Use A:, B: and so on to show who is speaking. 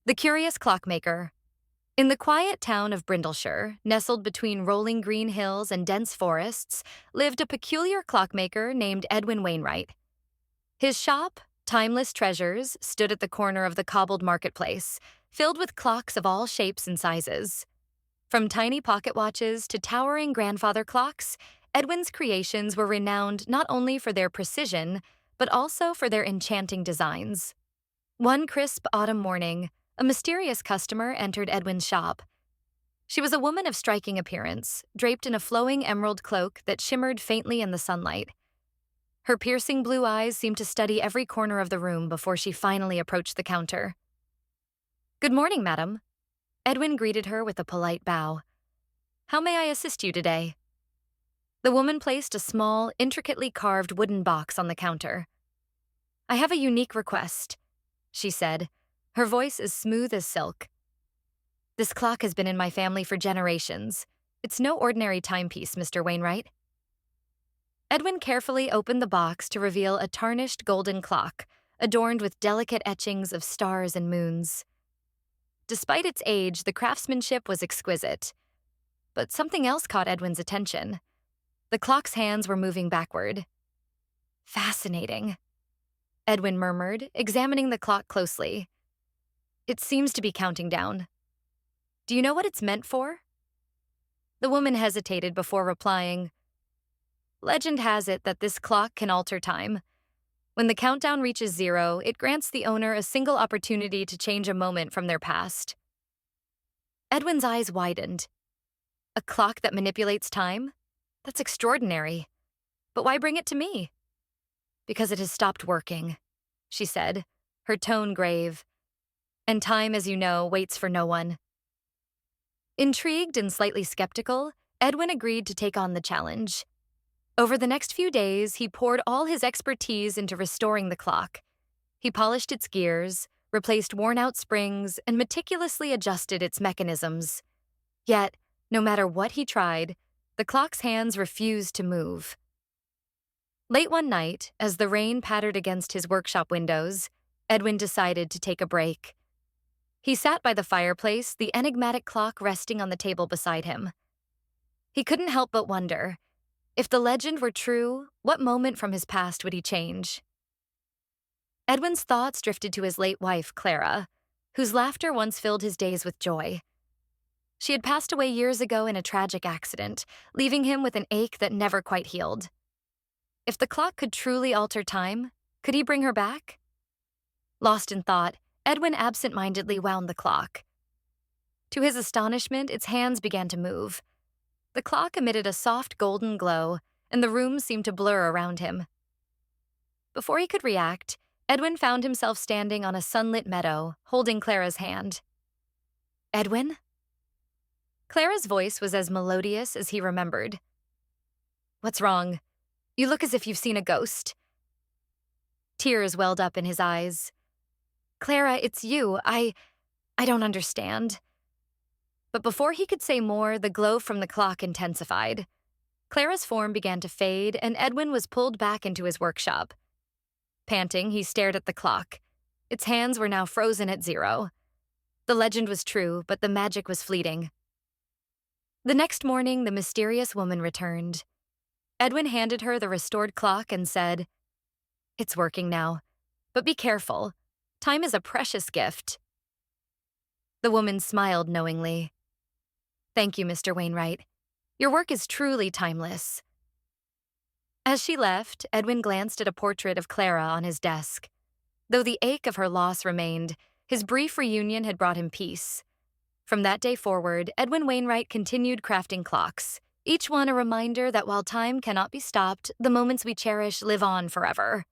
A: The Curious Clockmaker. In the quiet town of Brindleshire, nestled between rolling green hills and dense forests, lived a peculiar clockmaker named Edwin Wainwright. His shop, Timeless Treasures, stood at the corner of the cobbled marketplace, filled with clocks of all shapes and sizes. From tiny pocket watches to towering grandfather clocks, Edwin's creations were renowned not only for their precision, but also for their enchanting designs. One crisp autumn morning, a mysterious customer entered Edwin's shop. She was a woman of striking appearance, draped in a flowing emerald cloak that shimmered faintly in the sunlight. Her piercing blue eyes seemed to study every corner of the room before she finally approached the counter. "Good morning, madam." Edwin greeted her with a polite bow. "How may I assist you today?" The woman placed a small, intricately carved wooden box on the counter. "I have a unique request," she said, her voice as smooth as silk. "This clock has been in my family for generations. It's no ordinary timepiece, Mr. Wainwright." Edwin carefully opened the box to reveal a tarnished golden clock, adorned with delicate etchings of stars and moons. Despite its age, the craftsmanship was exquisite. But something else caught Edwin's attention. The clock's hands were moving backward. "Fascinating," Edwin murmured, examining the clock closely. "It seems to be counting down. Do you know what it's meant for?" The woman hesitated before replying. "Legend has it that this clock can alter time. When the countdown reaches 0, it grants the owner a single opportunity to change a moment from their past." Edwin's eyes widened. "A clock that manipulates time? That's extraordinary. But why bring it to me?" "Because it has stopped working," she said, her tone grave. "And time, as you know, waits for no one." Intrigued and slightly skeptical, Edwin agreed to take on the challenge. Over the next few days, he poured all his expertise into restoring the clock. He polished its gears, replaced worn-out springs, and meticulously adjusted its mechanisms. Yet, no matter what he tried, the clock's hands refused to move. Late one night, as the rain pattered against his workshop windows, Edwin decided to take a break. He sat by the fireplace, the enigmatic clock resting on the table beside him. He couldn't help but wonder, if the legend were true, what moment from his past would he change? Edwin's thoughts drifted to his late wife, Clara, whose laughter once filled his days with joy. She had passed away years ago in a tragic accident, leaving him with an ache that never quite healed. If the clock could truly alter time, could he bring her back? Lost in thought, Edwin absent-mindedly wound the clock. To his astonishment, its hands began to move. The clock emitted a soft golden glow, and the room seemed to blur around him. Before he could react, Edwin found himself standing on a sunlit meadow, holding Clara's hand. "Edwin?" Clara's voice was as melodious as he remembered. "What's wrong? You look as if you've seen a ghost." Tears welled up in his eyes. "Clara, it's you. I don't understand." But before he could say more, the glow from the clock intensified. Clara's form began to fade, and Edwin was pulled back into his workshop. Panting, he stared at the clock. Its hands were now frozen at 0. The legend was true, but the magic was fleeting. The next morning, the mysterious woman returned. Edwin handed her the restored clock and said, "It's working now, but be careful. Time is a precious gift." The woman smiled knowingly. "Thank you, Mr. Wainwright. Your work is truly timeless." As she left, Edwin glanced at a portrait of Clara on his desk. Though the ache of her loss remained, his brief reunion had brought him peace. From that day forward, Edwin Wainwright continued crafting clocks, each one a reminder that while time cannot be stopped, the moments we cherish live on forever.